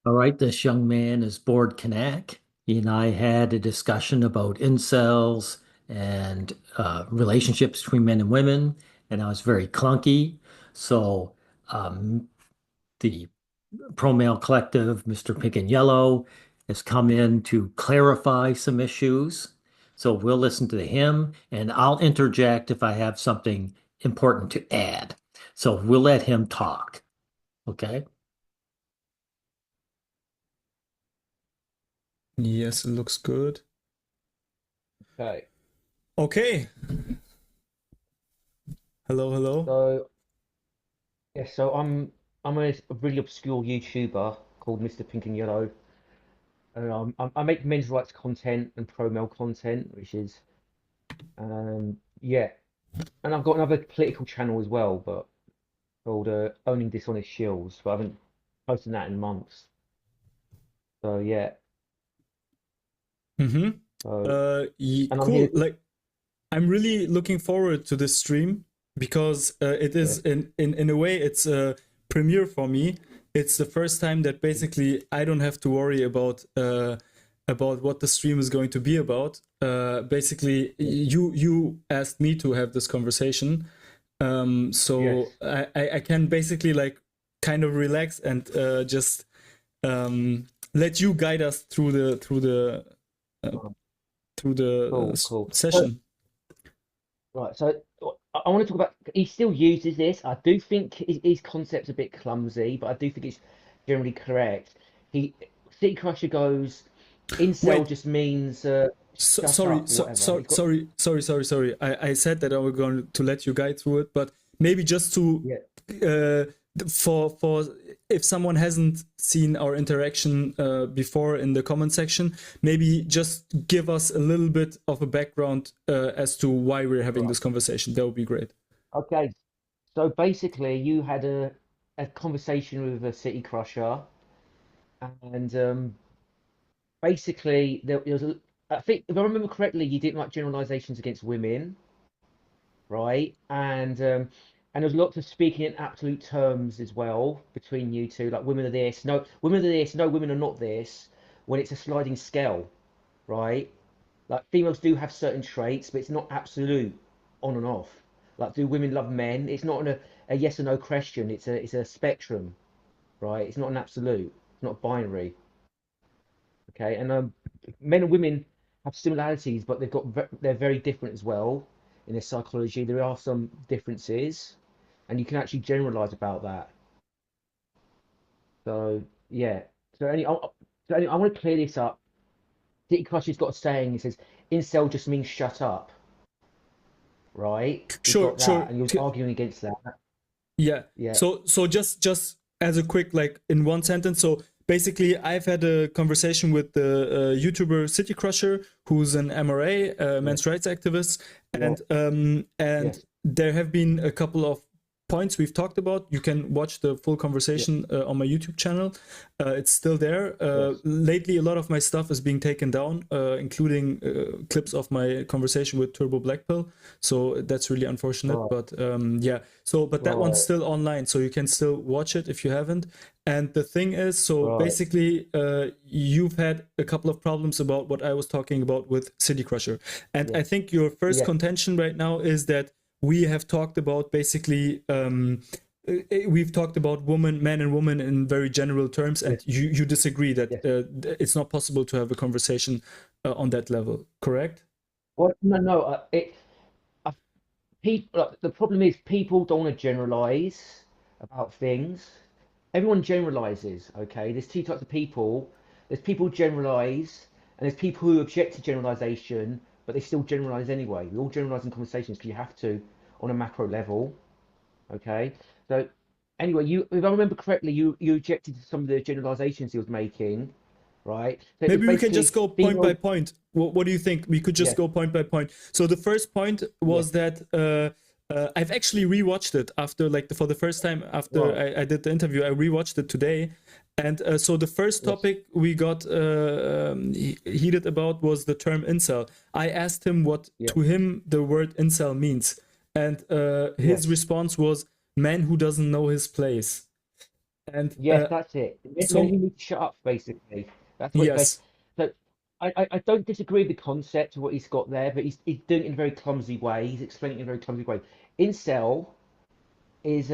All right, this young man is bored Kanack. He and I had a discussion about incels and relationships between men and women, and I was very clunky. So the Pro Male Collective, Mr. Pink and Yellow, has come in to clarify some issues. So we'll listen to him, and I'll interject if I have something important to add. So we'll let him talk. Okay. Yes, it looks good. Okay, Okay. Hello, hello. so yeah, so I'm a really obscure YouTuber called Mr. Pink and Yellow. I make men's rights content and pro male content, which is yeah, and I've got another political channel as well, but called Owning Dishonest Shills, but I haven't posted that in months. So yeah, Mm-hmm. so and I'm here. Cool. Like, I'm really looking forward to this stream because it Yeah, is in a way it's a premiere for me. It's the first time that basically I don't have to worry about what the stream is going to be about. Basically, yeah, you asked me to have this conversation, so yes. I can basically like kind of relax and just let you guide us uh, Oh, through the cool, cool. So, session. right, so I want to talk about. He still uses this. I do think his concept's a bit clumsy, but I do think it's generally correct. He City Crusher goes, incel Wait, just means shut sorry, up or whatever. He's got sorry. I said that I was going to let you guide through it, but maybe just to yeah. uh, for if someone hasn't seen our interaction before in the comment section, maybe just give us a little bit of a background as to why we're having Right. this conversation. That would be great. Okay. So basically, you had a conversation with a City Crusher, and basically there was a. I think if I remember correctly, you didn't like generalizations against women, right? And there's lots of speaking in absolute terms as well between you two, like women are this, no, women are this, no, women are not this, when it's a sliding scale, right? Like females do have certain traits, but it's not absolute on and off. Like, do women love men? It's not a yes or no question. It's a spectrum, right? It's not an absolute. It's not binary. Okay, and men and women have similarities, but they're very different as well in their psychology. There are some differences, and you can actually generalize about that. So yeah. So I want to clear this up. Dick Crusher's got a saying. He says, "Incel just means shut up." Right? He's Sure, got sure. that, and he was arguing against that. Yeah. Yeah, So just as a quick like in one sentence. So basically, I've had a conversation with the YouTuber City Crusher, who's an MRA, yeah, men's rights activist, yeah, and yes, there have been a couple of points we've talked about. You can watch the full yeah, conversation on my YouTube channel. It's still there. yes. Lately, a lot of my stuff is being taken down, including clips of my conversation with Turbo Blackpill. So that's really unfortunate. Right, But yeah, so but that one's right, still online, so you can still watch it if you haven't. And the thing is, so right. basically, you've had a couple of problems about what I was talking about with City Crusher, and Yeah, I think your first yeah, contention right now is that we have talked about basically we've talked about woman, man, and woman in very general terms, and yes, you disagree that yes. it's not possible to have a conversation on that level, correct? Well, no, no. I, people. Like, the problem is people don't want to generalize about things. Everyone generalizes. Okay, there's two types of people. There's people who generalize, and there's people who object to generalization, but they still generalize anyway. We all generalize in conversations because you have to on a macro level. Okay, so anyway, if I remember correctly, you objected to some of the generalizations he was making, right? So it was Maybe we can just basically go point by female. point. What do you think? We could just Yeah, go point by point. So the first point yeah, was that I've actually rewatched it after, like, for the first time after right, I did the interview. I rewatched it today, and so the first yes, topic we got heated about was the term incel. I asked him what yeah, to him the word incel means, and his yes, response was man who doesn't know his place. And Yes, that's it. Men so who need to shut up, basically. That's what it basically. yes, So I don't disagree with the concept of what he's got there, but he's doing it in a very clumsy way. He's explaining it in a very clumsy way. Incel is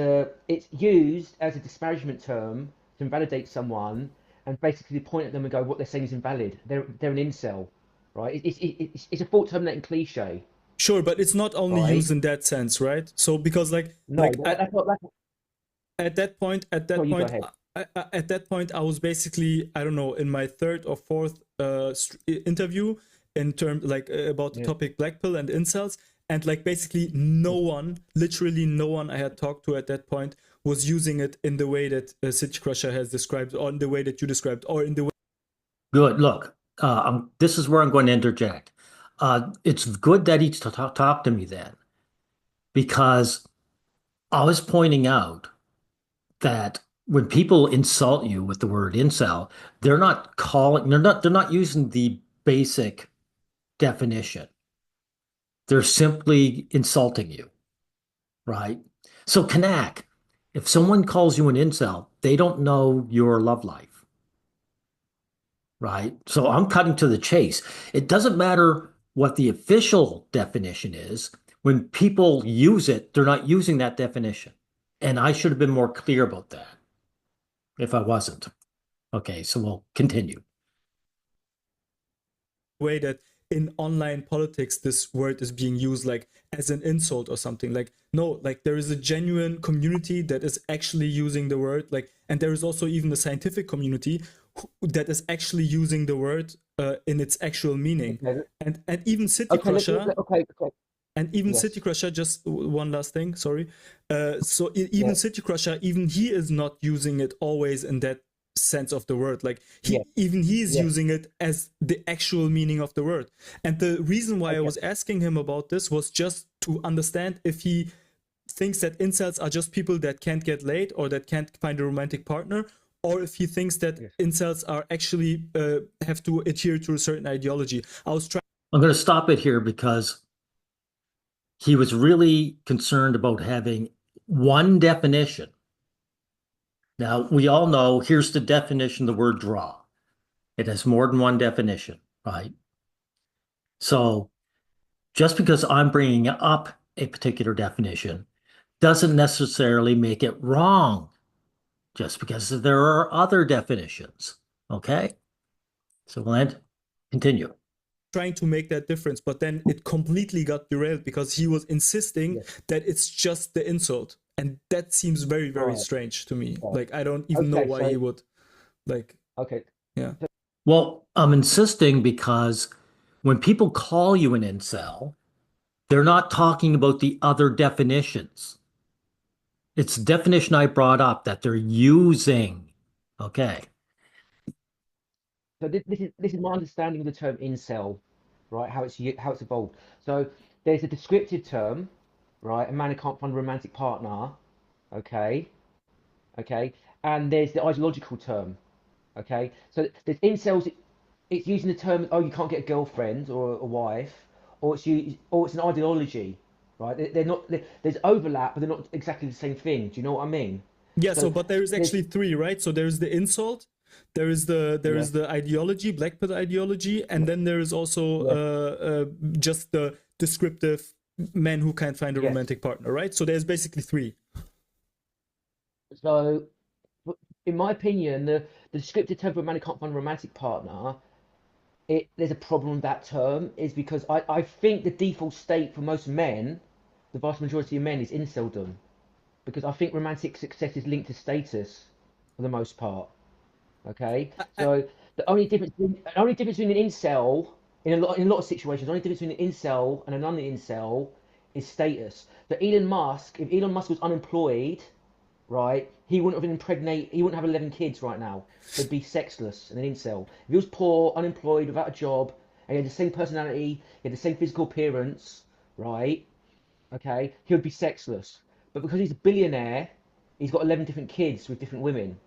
it's used as a disparagement term to invalidate someone and basically point at them and go, what they're saying is invalid. They're an incel, right? It's a thought terminating cliche, sure, but it's not only right? used in that sense, right? So because No, like that's not. That's, at so that you go point ahead. at that point I was basically, I don't know, in my third or fourth interview in terms like about the Yeah. topic black pill and incels, and like basically no one, literally no one I had talked to at that point was using it in the way that City Crusher has described, or in the way that you described, or in the way Good. Look, this is where I'm going to interject. It's good that he talked to me then, because I was pointing out that when people insult you with the word incel, they're not using the basic definition. They're simply insulting you, right? So, Kanack, if someone calls you an incel, they don't know your love life, right? So I'm cutting to the chase. It doesn't matter what the official definition is. When people use it, they're not using that definition. And I should have been more clear about that if I wasn't. Okay, so we'll continue. way that in online politics this word is being used like as an insult or something. Like no, like there is a genuine community that is actually using the word, like, and there is also even the scientific community that is actually using the word in its actual meaning. Okay. And even City Okay. Crusher, Okay. Okay. and even City Yes. Crusher, just one last thing, sorry. Even Yeah. City Crusher, even he is not using it always in that sense of the word. Like Yeah. he is Yes. using it as the actual meaning of the word. And the reason why I Okay. was asking him about this was just to understand if he thinks that incels are just people that can't get laid or that can't find a romantic partner, or if he thinks that Yes. incels are actually have to adhere to a certain ideology. I was trying I'm going to stop it here because he was really concerned about having one definition. Now, we all know here's the definition of the word draw. It has more than one definition, right? So just because I'm bringing up a particular definition doesn't necessarily make it wrong, just because there are other definitions. Okay? So we'll continue. trying to make that difference, but then it completely got derailed because he was insisting Yes. that it's just the insult. And that seems very, very Right. strange to me. Right. Like, I don't even know Okay. why he would, like, Okay. yeah. Well, I'm insisting because when people call you an incel, they're not talking about the other definitions. It's the definition I brought up that they're using. Okay. So this is my understanding of the term incel, right? How it's evolved. So there's a descriptive term, right? A man who can't find a romantic partner, okay, okay, and there's the ideological term, okay. So there's incels. It's using the term, oh, you can't get a girlfriend or a wife, or it's an ideology, right? They're not. There's overlap, but they're not exactly the same thing. Do you know what I mean? Yeah, so So but there is there's actually three, right? So there is the insult, there yeah, is the ideology, black pill ideology, and yeah, then there is also yeah, just the descriptive man who can't find a yes. romantic partner, right? So there's basically three. So in my opinion, the descriptive term for a man who can't find a romantic partner, there's a problem with that term, is because I think the default state for most men, the vast majority of men, is inceldom. Because I think romantic success is linked to status for the most part. Okay, I, so the only difference between an incel in a lot of situations, the only difference between an incel and a non-incel is status. So Elon Musk, if Elon Musk was unemployed, right, he wouldn't have impregnate, he wouldn't have 11 kids right now. He'd be sexless and an incel. If he was poor, unemployed, without a job, and he had the same personality, he had the same physical appearance, right, okay, he would be sexless. But because he's a billionaire, he's got 11 different kids with different women.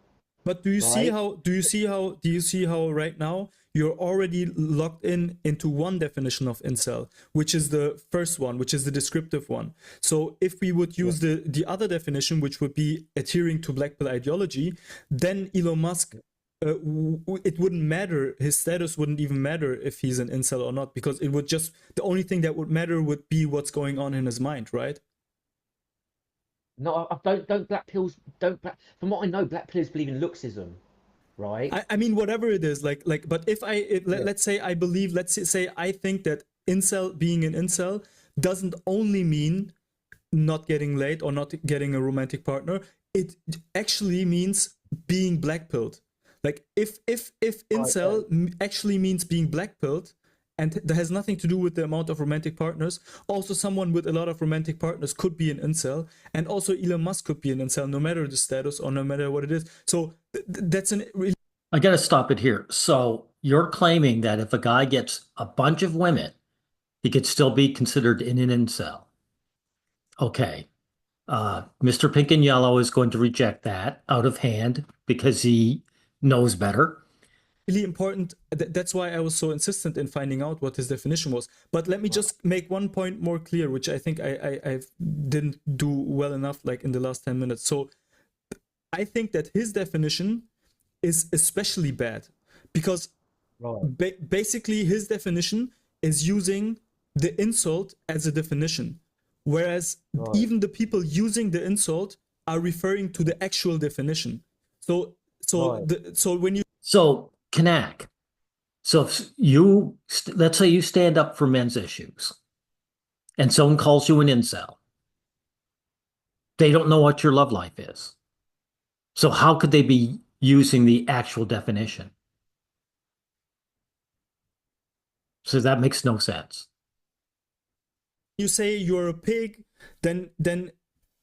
But do you see right? how right now you're already locked in into one definition of incel, which is the first one, which is the descriptive one. So if we would Yeah. use the other definition, which would be adhering to black pill ideology, then Elon Musk, it wouldn't matter, his status wouldn't even matter if he's an incel or not, because it would just, the only thing that would matter would be what's going on in his mind, right? No, don't black pills don't black, from what I know, black pillars believe in looksism, right? I mean, whatever it is, but Yeah. let's say I believe, let's say I think that incel, being an incel, doesn't only mean not getting laid or not getting a romantic partner. It actually means being blackpilled. Like if Right, incel actually means being blackpilled, and that has nothing to do with the amount of romantic partners. Also, someone with a lot of romantic partners could be an incel, and also Elon Musk could be an incel, no matter the status or no matter what it is. So that's an I got to stop it here. So you're claiming that if a guy gets a bunch of women, he could still be considered in an incel. Okay. Mr. Pink and Yellow is going to reject that out of hand because he knows better. really important. That's why I was so insistent in finding out what his definition was. But let me just make one point more clear, which I think I didn't do well enough, like in the last 10 minutes. So I think that his definition is especially bad because right, basically his definition is using the insult as a definition, whereas right, even the people using the insult are referring to the actual definition. So right, so when you So, Knack. So if let's say you stand up for men's issues and someone calls you an incel, they don't know what your love life is. So how could they be using the actual definition? So that makes no sense. say you're a pig, then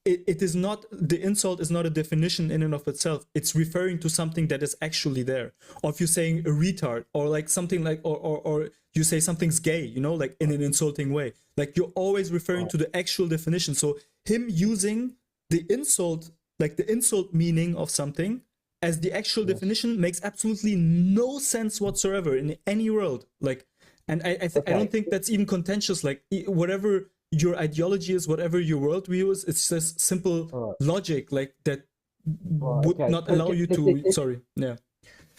it is not, the insult is not a definition in and of itself. It's referring to something that is actually there. Or if you're saying a retard, or like something like, or you say something's gay, like in an insulting way. Like you're always referring right. to the actual definition. So him using the insult, like the insult meaning of something as the actual Yes. definition, makes absolutely no sense whatsoever in any world. Like, and I don't Okay. think that's even contentious. Like whatever your ideology is, whatever your worldview is, it's just simple All right. logic, like that Right. would Okay. not So allow you to. Sorry, yeah,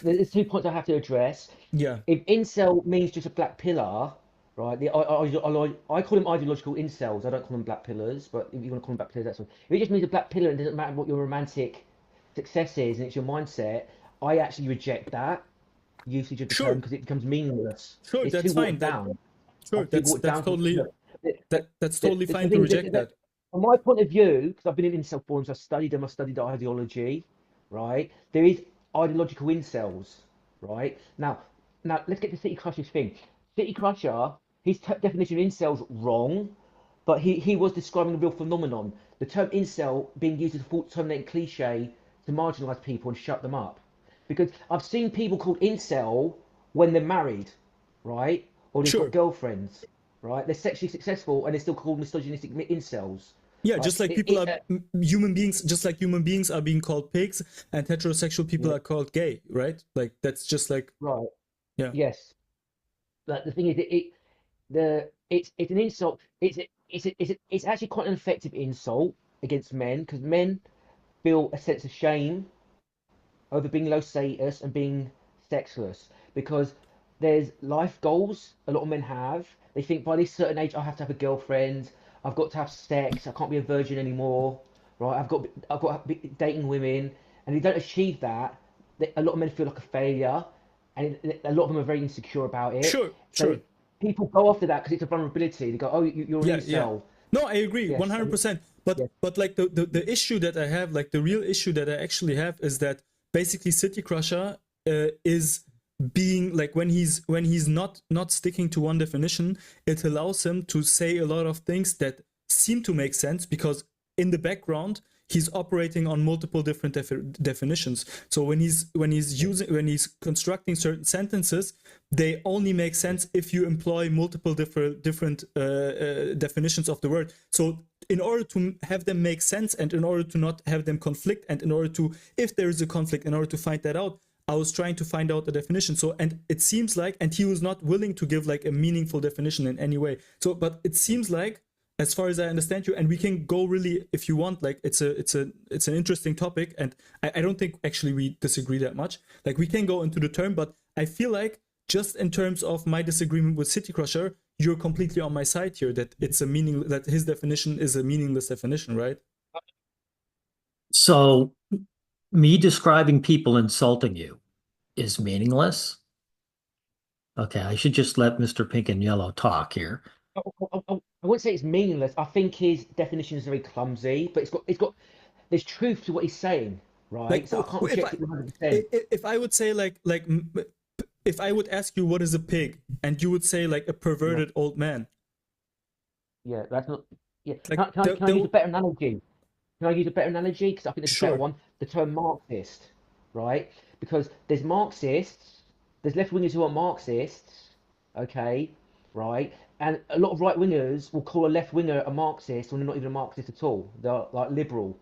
there's 2 points I have to address. yeah, If incel means just a black pillar, right? I call them ideological incels. I don't call them black pillars, but if you want to call them black pillars, that's fine. If it just means a black pillar and it doesn't matter what your romantic success is and it's your mindset, I actually reject that usage of the term sure, because it becomes meaningless. sure, It's that's too fine. watered That down. sure, It's too that's watered that's down for totally look. The, that's the, totally the fine to thing is reject that. from my point of view, because I've been in incel forums, I've studied them, I've studied the ideology, right? There is ideological incels, right? Now let's get to City Crusher's thing. City Crusher, his definition of incels wrong, but he was describing a real phenomenon. The term incel being used as a fault terminating cliche to marginalize people and shut them up. Because I've seen people called incel when they're married, right? Or they've got Sure, girlfriends, right? They're sexually successful and they're still called misogynistic incels, yeah, right? just like people are human beings, just like human beings are being called pigs, and heterosexual people Yeah, are called gay, right? Like that's just like, right. yeah, Yes. But the thing is, it's an insult. It's actually quite an effective insult against men because men feel a sense of shame over being low status and being sexless because there's life goals a lot of men have. They think by this certain age I have to have a girlfriend, I've got to have sex, I can't be a virgin anymore, right? I've got to be dating women, and if they don't achieve that, a lot of men feel like a failure, and a lot of them are very insecure about it. sure, So sure, people go after that because it's a vulnerability. They go, "Oh, you're an yeah, yeah. incel." No, I agree Yes, and 100%. But yes, like the issue that I have, like the real issue that I actually have, is that basically City Crusher is being like, when he's not sticking to one definition, it allows him to say a lot of things that seem to make sense because in the background he's operating on multiple different definitions. So when he's constructing certain sentences, they only make sense if you employ multiple different definitions of the word. So in order to have them make sense and in order to not have them conflict and in order to, if there is a conflict, in order to find that out, I was trying to find out the definition. So, and it seems like, and he was not willing to give like a meaningful definition in any way. So, but it seems like, as far as I understand you, and we can go really if you want. Like, it's an interesting topic, and I don't think actually we disagree that much. Like, we can go into the term, but I feel like just in terms of my disagreement with City Crusher, you're completely on my side here. That it's a meaning that his definition is a meaningless definition, right? So me describing people insulting you is meaningless. Okay, I should just let Mr. Pink and Yellow talk here. I wouldn't say it's meaningless. I think his definition is very clumsy, but there's truth to what he's saying, Like, right? So I can't if reject it 100%. if I would say like if I would ask you what is a pig, and you would say like a Yeah, perverted old man, yeah, that's not. Yeah, like can I use a better analogy? Can I use a better analogy? Because I think there's a better sure, one. The term Marxist, right? Because there's Marxists, there's left wingers who are Marxists, okay, right? And a lot of right wingers will call a left winger a Marxist when they're not even a Marxist at all. They're like liberal,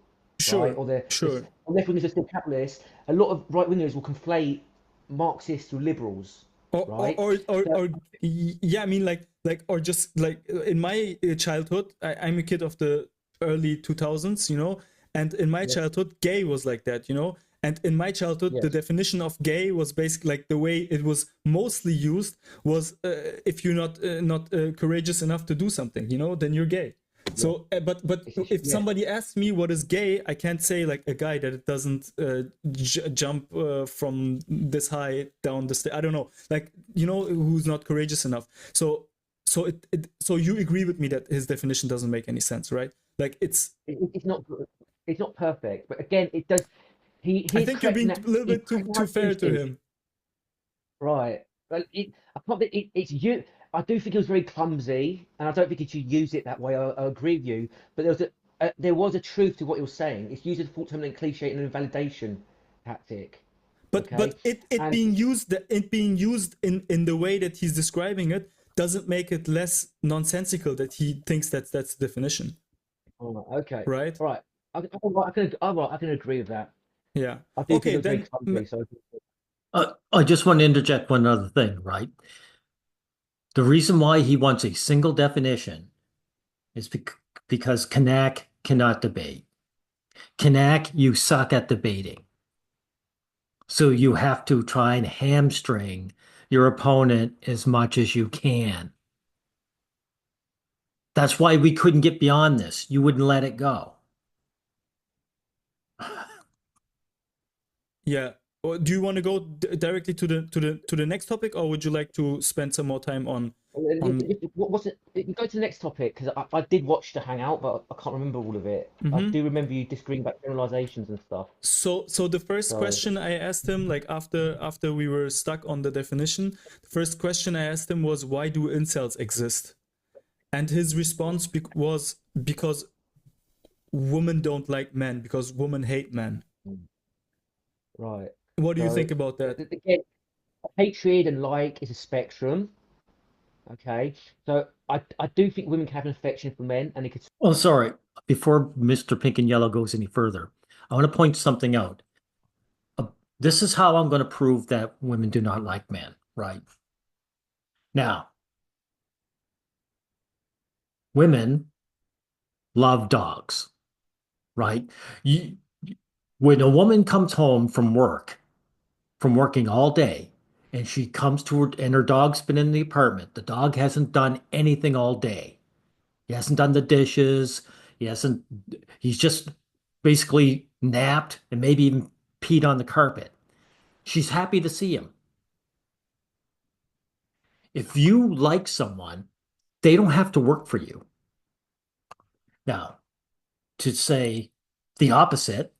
right? sure, Or sure. left wingers are still capitalists. A lot of right wingers will conflate Marxists with liberals, or or right? or, or, So or yeah, I mean like or just like in my childhood, I'm a kid of the early 2000s, and in my yes, childhood gay was like that, and in my childhood the yes, definition of gay was basically like the way it was mostly used was if you're not courageous enough to do something, then you're gay. yes, So, but if yes, somebody asks me what is gay, I can't say like a guy that doesn't jump from this high down the stairs. I don't know, like who's not courageous enough. So you agree with me that his definition doesn't make any sense, right? Like it's not it's not perfect, but again, it does. I He's think you're correct in being that a little he's bit correct in too how two fair to things. him. Right. Well, I can't be, it's you. I do think it was very clumsy, and I don't think he should use it that way. I agree with you, but there was a truth to what he was saying. It's used as a fault terminating cliche and an invalidation tactic. But Okay, and it being used in the way that he's describing it doesn't make it less nonsensical that he thinks that's the definition, okay, right? all right. I can agree with that. Yeah. I do think Okay, it was very then clumsy. So I just want to interject one other thing, right? The reason why he wants a single definition is because Kanack cannot debate. Knack, you suck at debating. So you have to try and hamstring your opponent as much as you can. That's why we couldn't get beyond this. You wouldn't let it go. yeah. Or do you want to go directly to the next topic, or would you like to spend some more time on? what's it? You go to the next topic because I did watch the Hangout, but I can't remember all of it. I Mhm. do remember you disagreeing about generalizations and stuff. So the first So question I asked him, like after we were stuck on the definition, the first question I asked him was, why do incels exist? And his response was, because women don't like men, because women hate men. right. What do you So think about that? again, hatred and like is a spectrum. Okay. So I do think women can have an affection for men, and it could. Oh, sorry. Before Mr. Pink and Yellow goes any further, I want to point something out. Uh, This is how I'm going to prove that women do not like men, right? Now, women love dogs, right? You, when a woman comes home from work, from working all day, and she comes to her, and her dog's been in the apartment, the dog hasn't done anything all day. He hasn't done the dishes. He hasn't, he's just basically napped and maybe even peed on the carpet. She's happy to see him. If you like someone, they don't have to work for you. Now, to say the opposite,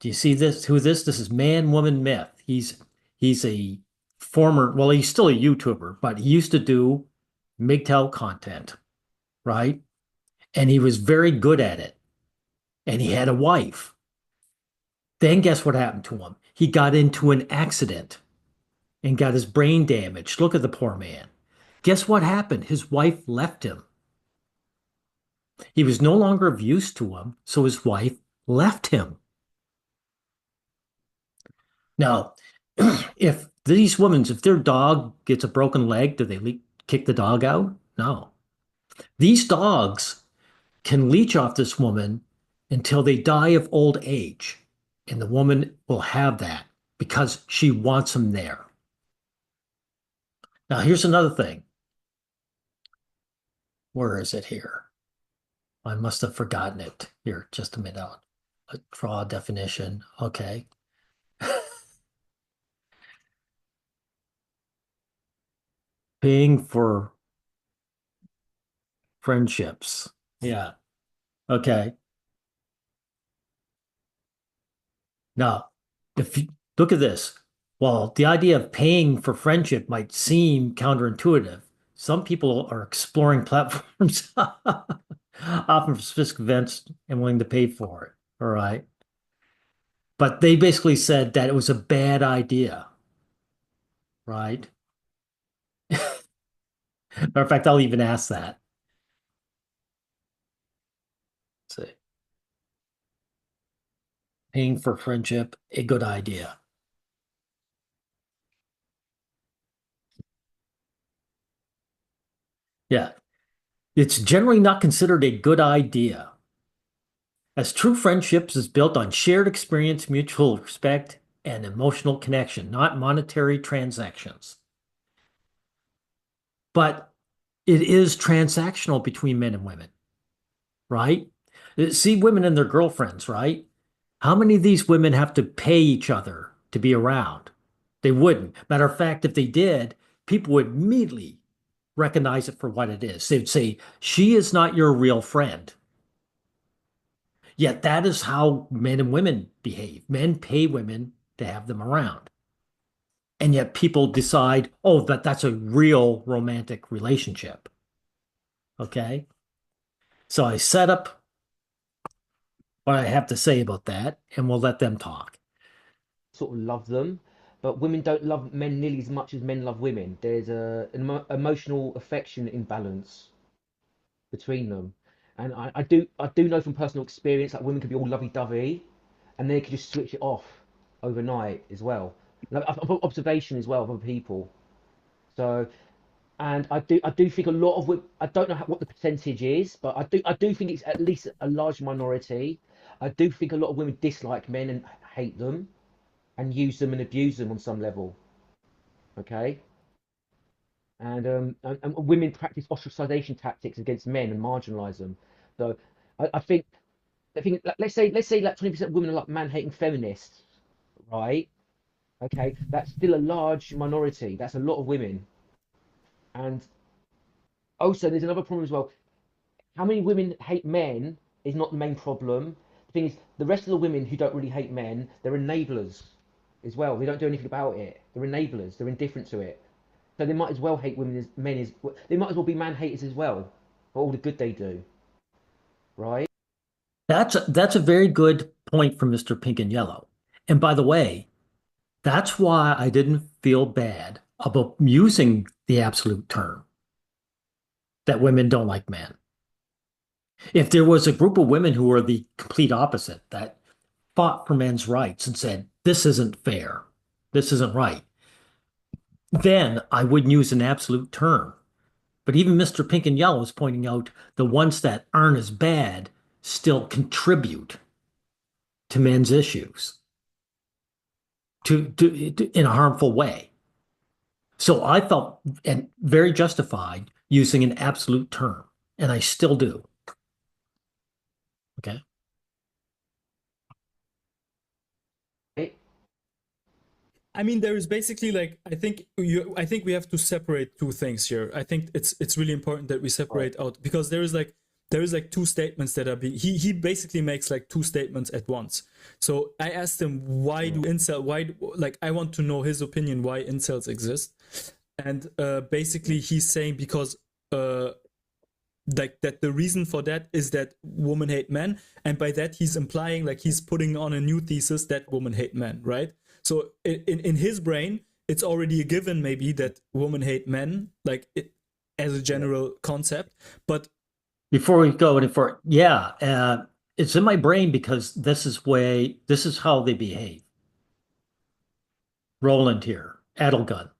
do you see this? Who this? This is man, woman, myth. He's a former, well, he's still a YouTuber, but he used to do MGTOW content, right? And he was very good at it. And he had a wife. Then guess what happened to him? He got into an accident and got his brain damaged. Look at the poor man. Guess what happened? His wife left him. He was no longer of use to him, so his wife left him. Now, if their dog gets a broken leg, do they kick the dog out? No. These dogs can leech off this woman until they die of old age. And the woman will have that because she wants them there. Now, here's another thing. Where is it here? I must have forgotten it. Here, just a minute. I'll draw a definition. Okay. Paying for friendships. Yeah. Okay. Now, if you look at this, well, the idea of paying for friendship might seem counterintuitive. Some people are exploring platforms often for specific events and willing to pay for it. All right. But they basically said that it was a bad idea, right? Matter of fact, I'll even ask that. Let's see. Paying for friendship, a good idea. Yeah. It's generally not considered a good idea, as true friendships is built on shared experience, mutual respect, and emotional connection, not monetary transactions. But it is transactional between men and women, right? See women and their girlfriends, right? How many of these women have to pay each other to be around? They wouldn't. Matter of fact, if they did, people would immediately recognize it for what it is. They'd say, she is not your real friend. Yet that is how men and women behave. Men pay women to have them around. And yet people decide, oh, that's a real romantic relationship. Okay. So I set up what I have to say about that, and we'll let them talk. Sort of love them, but women don't love men nearly as much as men love women. There's an emotional affection imbalance between them, and I do know from personal experience that women can be all lovey-dovey, and they can just switch it off overnight as well. Like, observation as well of other people. So, and I do think a lot of women. I don't know what the percentage is, but I do think it's at least a large minority. I do think a lot of women dislike men and hate them and use them and abuse them on some level. Okay, and women practice ostracization tactics against men and marginalize them. So I think let's say like 20% of women are like man-hating feminists, right? Okay, that's still a large minority. That's a lot of women. And also, there's another problem as well. How many women hate men is not the main problem. The thing is, the rest of the women who don't really hate men, they're enablers as well. They don't do anything about it. They're enablers. They're indifferent to it. So they might as well hate women as men as they might as well be man haters as well for all the good they do, right? That's a very good point from Mr. Pink and Yellow. And by the way, that's why I didn't feel bad about using the absolute term that women don't like men. If there was a group of women who were the complete opposite, that fought for men's rights and said, this isn't fair, this isn't right, then I wouldn't use an absolute term. But even Mr. Pink and Yellow is pointing out the ones that aren't as bad still contribute to men's issues in a harmful way. So I felt and very justified using an absolute term, and I still do. Okay. I mean, there is basically like I think we have to separate two things here. I think it's really important that we Right. separate out because there is like two statements that are being he basically makes like two statements at once. So I asked him why do Mm. incel why like I want to know his opinion why incels exist, and basically he's saying because uh like that the reason for that is that women hate men, and by that he's implying like he's putting on a new thesis that women hate men, right? So in his brain it's already a given maybe that women hate men like as a Yeah. general concept, but Before we go any further, yeah, it's in my brain because this is how they behave. Roland here, Adelgun.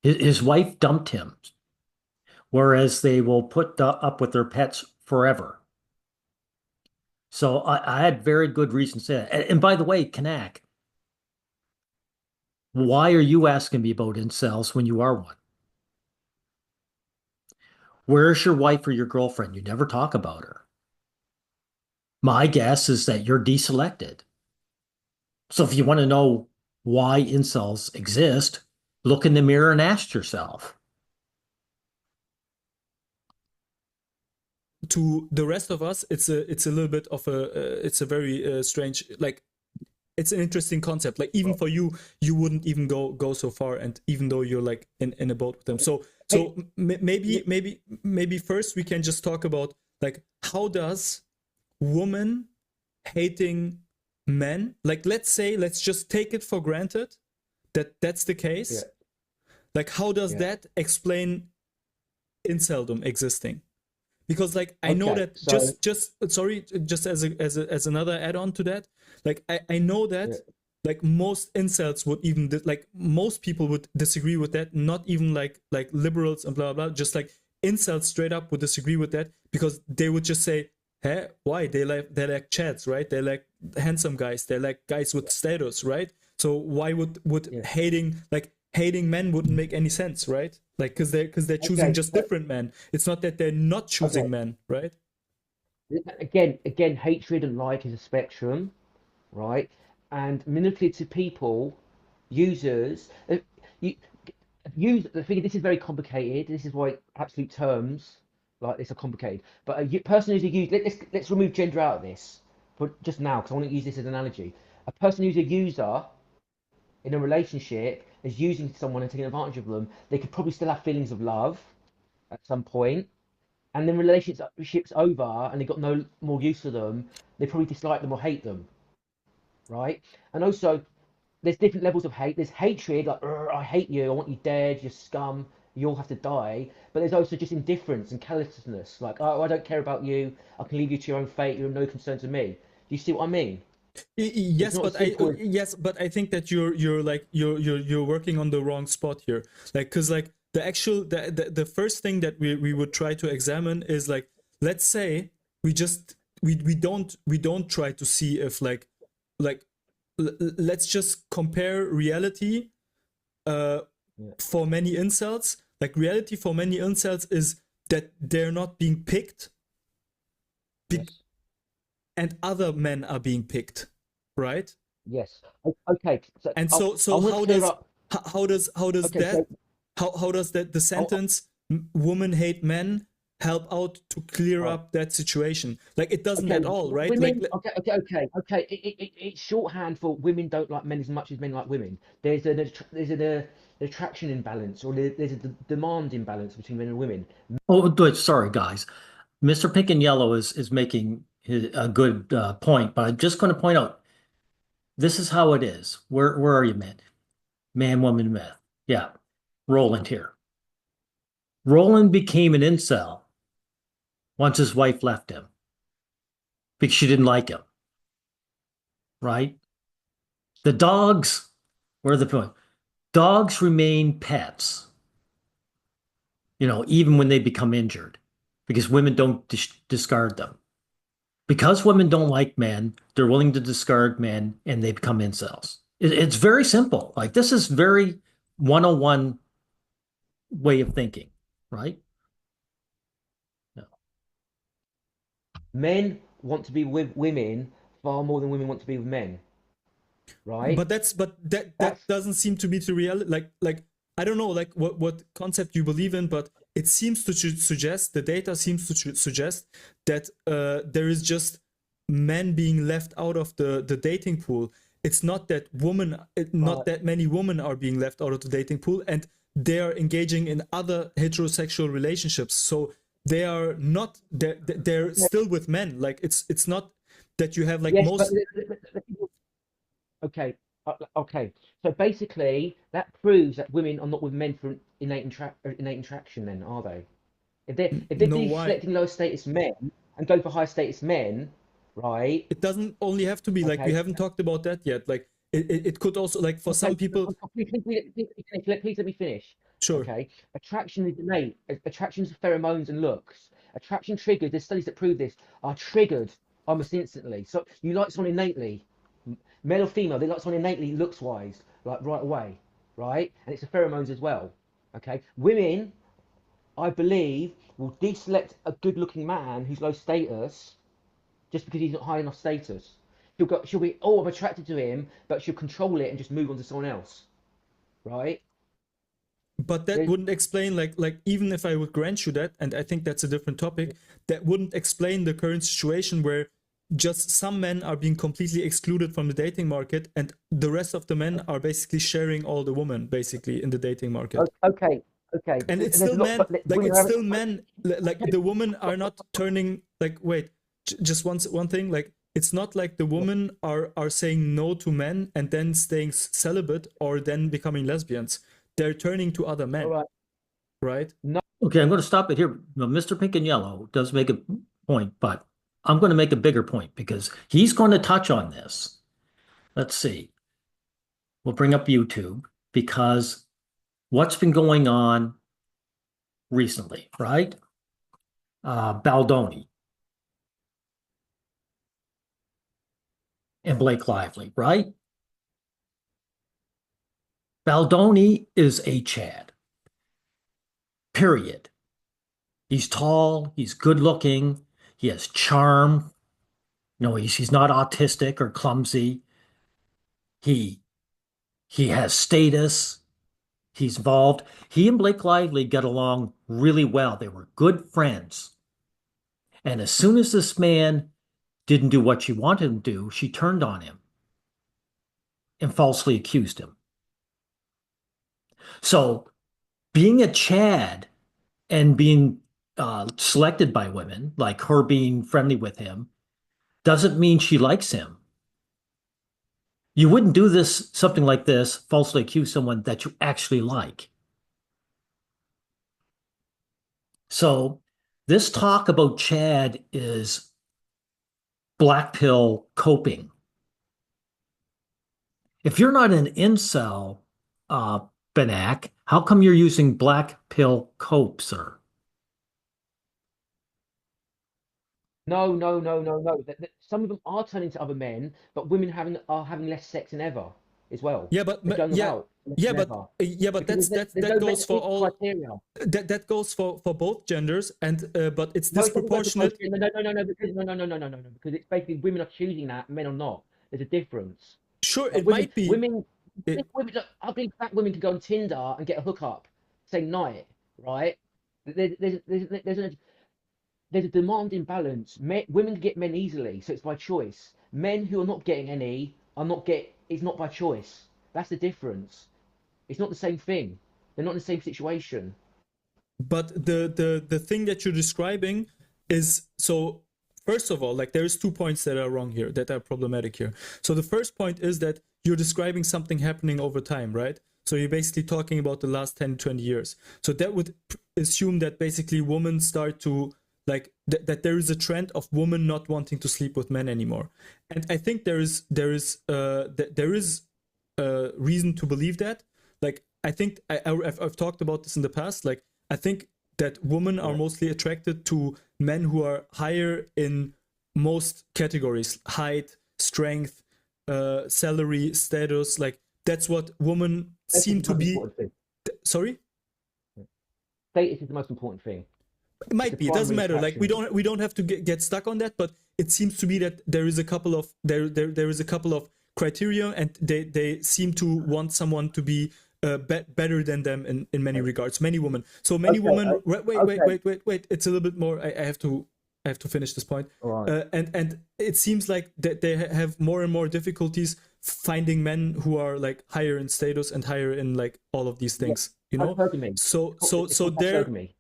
His wife dumped him, whereas they will put up with their pets forever. So I had very good reason to say that. And by the way, Kanack, why are you asking me about incels when you are one? Where's your wife or your girlfriend? You never talk about her. My guess is that you're deselected. So if you want to know why incels exist, look in the mirror and ask yourself. To the rest of us, it's a little bit of a it's a very strange, like, it's an interesting concept. Like, even for you, you wouldn't even go so far, and even though you're like in a boat with them. So Hey, maybe yeah, first we can just talk about, like, how does woman hating men, like, let's say, let's just take it for granted that that's the yeah, case. Like, how does yeah. that explain inceldom existing? Because, like, I know Okay, that, so just sorry, just as another add-on to that, like, I know yeah, that, like, most incels would even like, most people would disagree with that, not even like liberals and blah blah blah, just like incels straight up would disagree with that, because they would just say, hey, why, they like chads, right? They like handsome guys, they like guys with status, right? So why would yeah. hating men wouldn't make any sense, right? Like, because they're choosing Okay, just different men. It's not that they're not choosing okay. men, right? Again, hatred and like is a spectrum, right? And manipulative people, users, you use the thing. This is very complicated. This is why absolute terms like this are complicated. But person who's a user, let's remove gender out of this for just now because I want to use this as an analogy. A person who's a user in a relationship is using someone and taking advantage of them. They could probably still have feelings of love at some point, and then relationships over and they got no more use for them. They probably dislike them or hate them, right? And also, there's different levels of hate. There's hatred, like I hate you, I want you dead, you're scum, you all have to die. But there's also just indifference and callousness, like oh, I don't care about you, I can leave you to your own fate, you're of no concern to me. Do you see what I mean? It's Yes, not as but I simple as yes, but I think that you're like you're working on the wrong spot here. Like, because, like, the actual the first thing that we would try to examine is, like, let's say we just we don't try to see if, like let's just compare reality uh yeah, for many incels. Like, reality for many incels is that they're not being picked, be- yes, and other men are being picked, right? yes. Okay, so And I'll, so I'm going to how clear does up. how does Okay, so that, how does that, the I'll, sentence women hate men, help out to clear I'll, up that situation? Like, it doesn't okay, at all, right? Like, women. Okay. It's shorthand for women don't like men as much as men like women. There's an attraction imbalance, or there's a demand imbalance between men and women. Oh, good. Sorry, guys. Mr. Pink and Yellow is making a good point, but I'm just going to point out this is how it is. Where are you, man? Man, woman, myth. Yeah. Roland here. Roland became an incel once his wife left him because she didn't like him, right? The dogs, where are the point? Dogs remain pets, even when they become injured because women don't discard them. Because women don't like men, they're willing to discard men and they become incels. It's very simple. Like this is very 101 way of thinking, right? Yeah. Men want to be with women far more than women want to be with men, right? but that That's doesn't seem to be the reality. Like, I don't know, like, what concept you believe in, but it seems to suggest, the data seems to suggest that there is just men being left out of the dating pool. It's not that not right. that many women are being left out of the dating pool, and they are engaging in other heterosexual relationships. So they are not, they're Okay. still with men. Like, it's not that you have, like, Yes, but most. okay, okay. So basically, that proves that women are not with men for innate attraction, then, are they? If they're No, why? deselecting low status men and go for high status men, right? It doesn't only have to be like we Okay, haven't talked about that yet. Like it could also like for okay. some people. Please let me finish. Sure, Okay, attraction is innate. Attractions are pheromones and looks. Attraction triggers. There's studies that prove this are triggered almost instantly. So you like someone innately, male or female. They like someone innately looks wise, like right away, right? And it's the pheromones as well. Okay, women, I believe, will deselect a good-looking man who's low status just because he's not high enough status. She'll be, oh, I'm attracted to him, but she'll control it and just move on to someone else, right? but that There's, wouldn't explain like even if I would grant you that, and I think that's a different topic, that wouldn't explain the current situation where just some men are being completely excluded from the dating market and the rest of the men are basically sharing all the women basically in the dating market. okay, okay. And it's There's still a lot, men, but like women it's are still men, like the women are not turning like wait, just one thing, like it's not like the women are saying no to men and then staying celibate or then becoming lesbians. They're turning to other all men, right. right? No, Okay, I'm going to stop it here. Now, Mr. Pink and Yellow does make a point, but I'm going to make a bigger point because he's going to touch on this. Let's see. We'll bring up YouTube because what's been going on recently, right? Baldoni and Blake Lively, right? Baldoni is a Chad, period. He's tall, he's good looking, he has charm. No, he's not autistic or clumsy. He he has status. He's involved. He and Blake Lively get along really well. They were good friends. And as soon as this man didn't do what she wanted him to do, she turned on him and falsely accused him. So being a Chad and being selected by women, like her being friendly with him, doesn't mean she likes him. You wouldn't do this, something like this, falsely accuse someone that you actually like. So this talk about Chad is black pill coping. If you're not an incel, uh, Benak, how come you're using black pill cope, sir? no. Some of them are turning to other men, but women are having less sex than ever as well. Yeah, They're going yeah, about less yeah, than ever but because there's that no goes for metaphysical all criteria. that goes for both genders, and but it's No, it doesn't go for both. disproportionate. No, because no, because it's basically women are choosing that, men are not. There's a difference. Sure, Like it might be. It, look, I believe fat women can go on Tinder and get a hookup same night, right? There's a demand imbalance. Women get men easily, so it's by choice. Men who are not getting any are not get. It's not by choice. That's the difference. It's not the same thing. They're not in the same situation. but the thing that you're describing is so. First of all, like there's 2 points that are wrong here, that are problematic here. So the first point is that you're describing something happening over time, right? So you're basically talking about the last 10, 20 years. So that would assume that basically women start to like that there is a trend of women not wanting to sleep with men anymore. And I think there is reason to believe that. Like I think I've talked about this in the past. Like I think that women are Yeah. mostly attracted to men who are higher in most categories: height, strength, salary, status. Like that's what women Status is seem the to most be. important thing. Sorry, Status is the most important thing. it It's might a be. It doesn't primary matter. Like attraction. we don't have to get stuck on that. But it seems to be that there is a couple of there is a couple of criteria, and they seem to want someone to be better than them in many regards. Many women. So many Okay, women. okay. Wait. It's a little bit more. I have to finish this point. All right. And it seems like that they have more and more difficulties finding men who are like higher in status and higher in like all of these Yeah, things. You know. hypergamy. It's So called there hypergamy.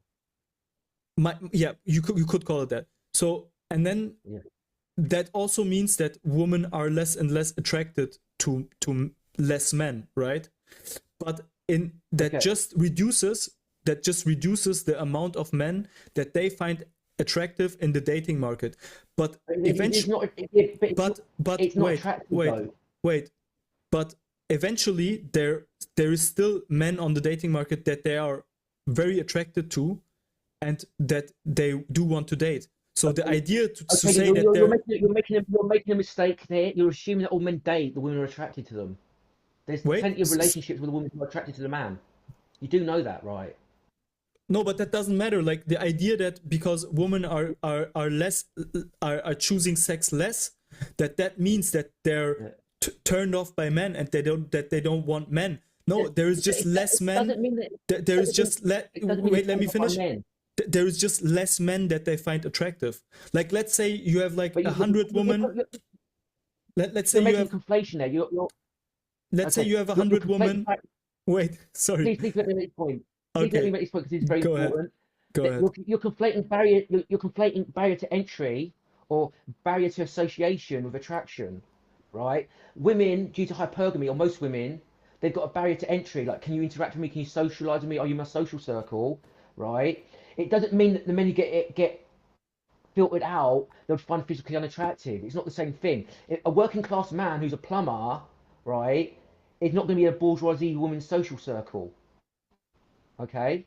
yeah, you could call it that. So and then Yeah. that also means that women are less and less attracted to less men, right? But in that Okay. just reduces that just reduces the amount of men that they find attractive in the dating market. But It's eventually, not. but It's not attractive though. wait. But eventually, there is still men on the dating market that they are very attracted to, and that they do want to date. So the Okay, idea to okay, say that you're they're you're making a mistake there. You're assuming that all men date, the women are attracted to them. There's wait, plenty of relationships with the women who are attracted to the man. You do know that, right? no, but that doesn't matter. Like the idea that because women are less are choosing sex less, that means that they're Yeah. turned off by men and they don't want men. No, there is just less It men. doesn't mean that. There is Doesn't mean, just let it doesn't mean wait. they're Let me turned off by finish. men. There is just less men that they find attractive. Like let's say you have like But 100 women. Let's say you're you making a have conflation there. You're let's say okay. you have You're 100 conflating. women. Wait, sorry. Please let me make this point. Please let me Okay, make this point because it's very go ahead. important. Go That ahead. you're conflating barrier. You're conflating barrier to entry or barrier to association with attraction, right? Women, due to hypergamy, or most women, they've got a barrier to entry. Like, can you interact with me? Can you socialize with me? Are you in my social circle? Right? It doesn't mean that the men who get filtered out, they'll find physically unattractive. It's not the same thing. A working class man who's a plumber, right, is not going to be a bourgeoisie woman's social circle. Okay,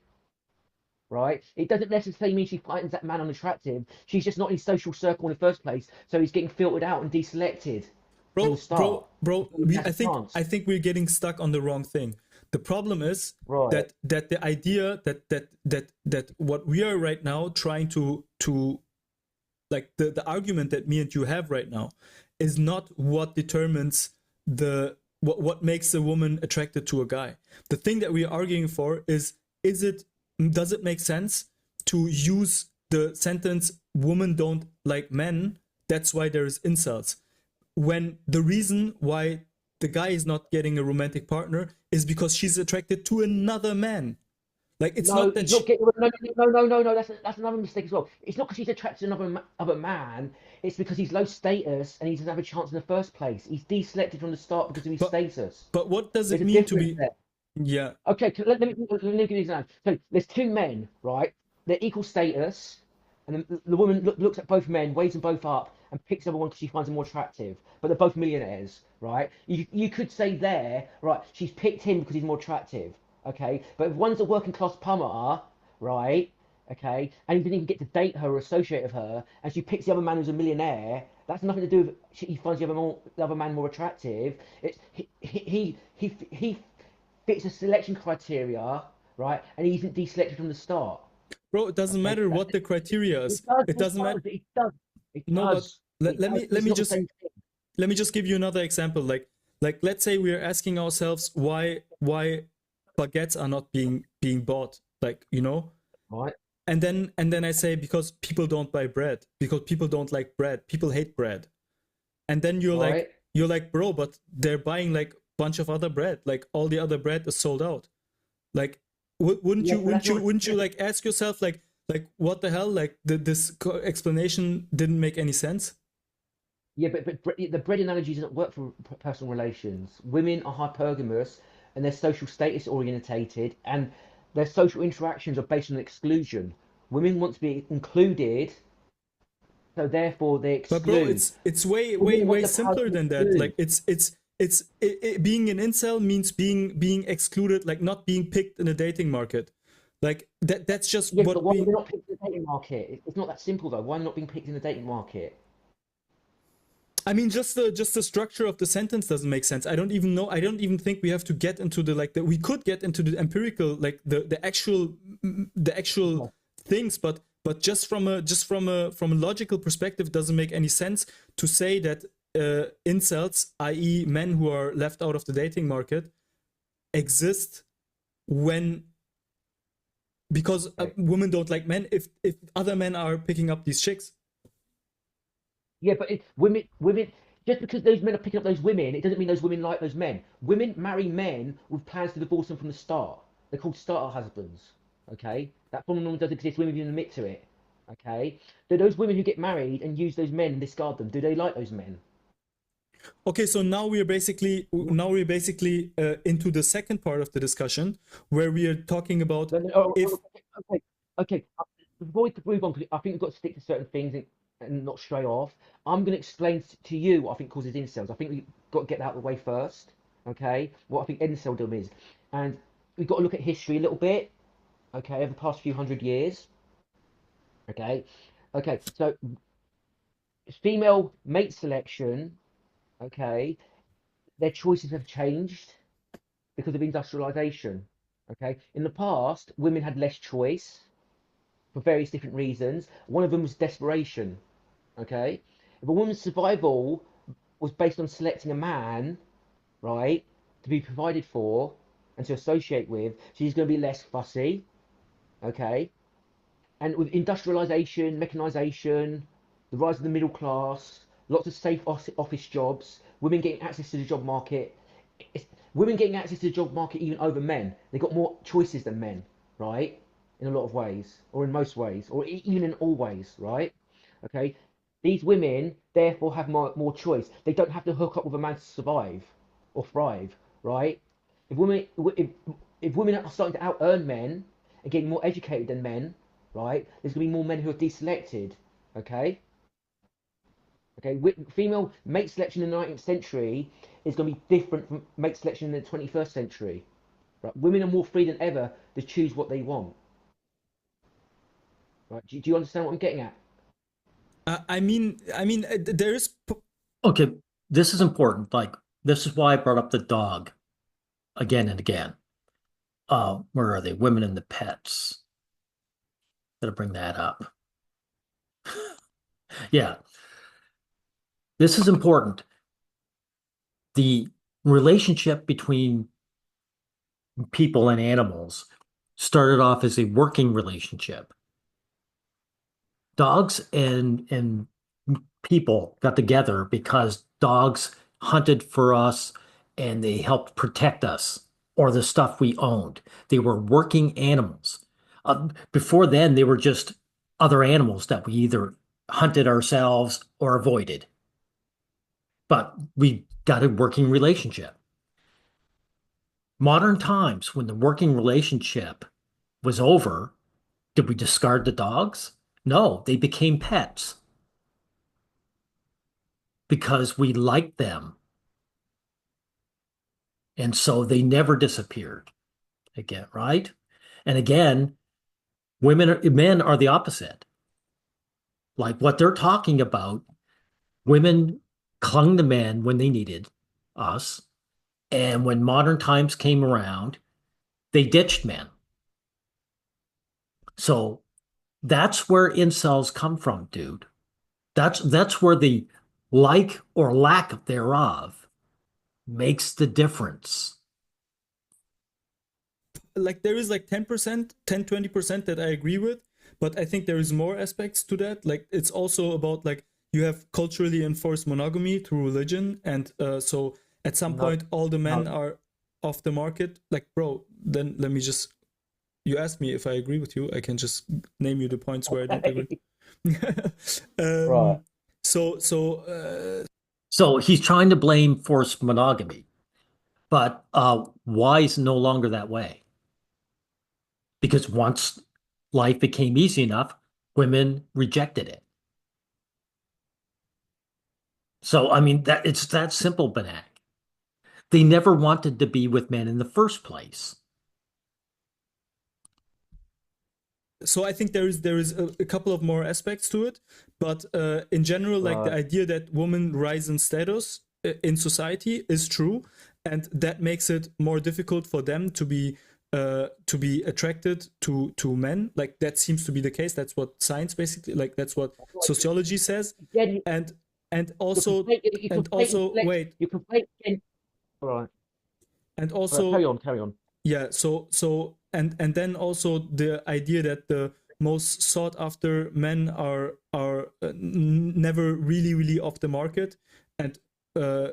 right? It doesn't necessarily mean she finds that man unattractive. She's just not in his social circle in the first place, so he's getting filtered out and deselected from the start Bro, before he even has I a chance. think we're getting stuck on the wrong thing. The problem is Right. that the idea that what we are right now trying to like the argument that me and you have right now is not what determines the what makes a woman attracted to a guy. The thing that we're arguing for is it does it make sense to use the sentence women don't like men, that's why there's incels, when the reason why the guy is not getting a romantic partner is because she's attracted to another man. Like it's No, not that he's not she, getting. No. That's another mistake as well. It's not because he's attracted to other man. It's because he's low status and he doesn't have a chance in the first place. He's deselected from the start because of his but status. what does There's it a mean to difference be? there. Yeah, Okay, let me give you an example. So there's two men, right? They're equal status, and the woman looks at both men, weighs them both up, and picks the other one because she finds them more attractive. But they're both millionaires, right? You could say there, right? She's picked him because he's more attractive, okay? But if one's a working class plumber, right? Okay, and he didn't even get to date her or associate with her, and she picks the other man who's a millionaire. That's nothing to do with he finds the other man more attractive. It's he fits a selection criteria, right? And he isn't deselected from the start. bro, it doesn't Okay, matter that's what the criteria it. is. Does, It it doesn't matter. does, it does, it No, but does, it does. But let it's me not the just same thing, let me give you another example. Like let's say we are asking ourselves why baguettes are not being bought. Like right? and then I say because people don't buy bread, because people don't like bread, people hate bread. And then Right? you're like, bro, but they're buying like bunch of other bread. Like all the other bread is sold out. Like Yeah, but that's not. wouldn't you like ask yourself like what the hell, like this explanation didn't make any sense. Yeah, but the bread analogy doesn't work for personal relations. Women are hypergamous and they're social status orientated, and their social interactions are based on exclusion. Women want to be included, so therefore they But bro, exclude. it's Women want way the power simpler to than that. exclude. Like being an incel means being excluded, like not being picked in a dating market. Like that's just Yes, but what why are being. they not picked in the dating market? It's not that simple though. Why are they not being picked in the dating market? I mean, just the structure of the sentence doesn't make sense. I don't even know. I don't even think we have to get into the like. We could get into the empirical, like the actual Okay. things, but just from a logical perspective, it doesn't make any sense to say that incels, i.e., men who are left out of the dating market, exist when because Okay. women don't like men. If other men are picking up these chicks, Yeah, but women, just because those men are picking up those women, it doesn't mean those women like those men. Women marry men with plans to divorce them from the start. They're called starter husbands. Okay, that phenomenon does exist. Women even admit to it. Okay, do those women who get married and use those men and discard them, do they like those men? Okay, so now we're basically into the second part of the discussion where we are talking about if Okay, okay. Before we move on, 'cause I think we've got to stick to certain things and not stray off. I'm going to explain to you what I think causes incels. I think we've got to get that out of the way first. Okay, what I think inceldom is, and we've got to look at history a little bit. Okay, over the past few hundred years. Okay, okay. So female mate selection. Okay, their choices have changed because of industrialization. Okay, in the past, women had less choice for various different reasons. One of them was desperation. Okay, if a woman's survival was based on selecting a man, right, to be provided for and to associate with, she's going to be less fussy. Okay, and with industrialization, mechanization, the rise of the middle class, lots of safe office jobs, women getting access to the job market, it's, women getting access to the job market even over men. They've got more choices than men, right? In a lot of ways, or in most ways, or even in all ways, right? Okay. These women therefore have more choice. They don't have to hook up with a man to survive or thrive, right? If women if, if women are starting to out earn men and getting more educated than men, right? There's going to be more men who are deselected, okay? Okay, female mate selection in the 19th century is going to be different from mate selection in the 21st century. Right? Women are more free than ever to choose what they want. Right? Do you understand what I'm getting at? there is Okay, this is important. Like, this is why I brought up the dog again and again. Where are they? Women and the pets. Gotta bring that up. Yeah, this is important. The relationship between people and animals started off as a working relationship. Dogs and people got together because dogs hunted for us and they helped protect us or the stuff we owned. They were working animals. Before then, they were just other animals that we either hunted ourselves or avoided. But we got a working relationship. Modern times, when the working relationship was over, did we discard the dogs? No, they became pets because we liked them. And so they never disappeared again, right? And again, men are the opposite. Like what they're talking about, women clung to men when they needed us. And when modern times came around, they ditched men. So that's where incels come from, dude. That's where the like or lack thereof makes the difference. like there is like 10%, 10-20% that I agree with, but I think there is more aspects to that. Like it's also about like you have culturally enforced monogamy through religion, and so at some No, point all the men no. are off the market. Like, bro, then let me just. You asked me if I agree with you. I can just name you the points where I don't agree. Okay. Right. um, so So he's trying to blame forced monogamy, but why is it no longer that way? Because once life became easy enough, women rejected it. So I mean that it's that simple, Benak. They never wanted to be with men in the first place. so I think there is a couple of more aspects to it, but in general, like the Right. idea that women rise in status in society is true, and that makes it more difficult for them to be attracted to men. Like that seems to be the case. That's what science basically, like that's what Right. sociology says, Again, and and you're also complete. You're and completely also flex. wait You're completely. Right. and Right. Carry also on. Carry on. yeah, and then also the idea that the most sought after men are never really off the market, and uh,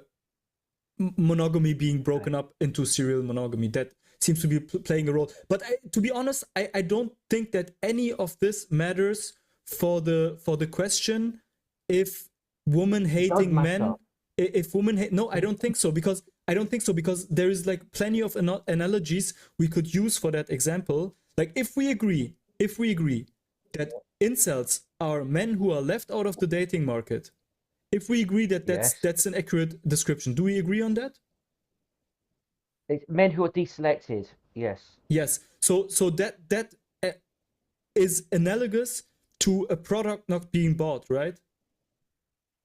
monogamy being broken Okay. up into serial monogamy, that seems to be playing a role. But to be honest, I don't think that any of this matters for the question if woman It does hating matter. men. If women hate, no, I don't think so, because there is like plenty of analogies we could use for that example. Like if we agree that incels are men who are left out of the dating market, if we agree that Yes. that's an accurate description, do we agree on that? It's men who are deselected. Yes. Yes. So that uh, is analogous to a product not being bought, right?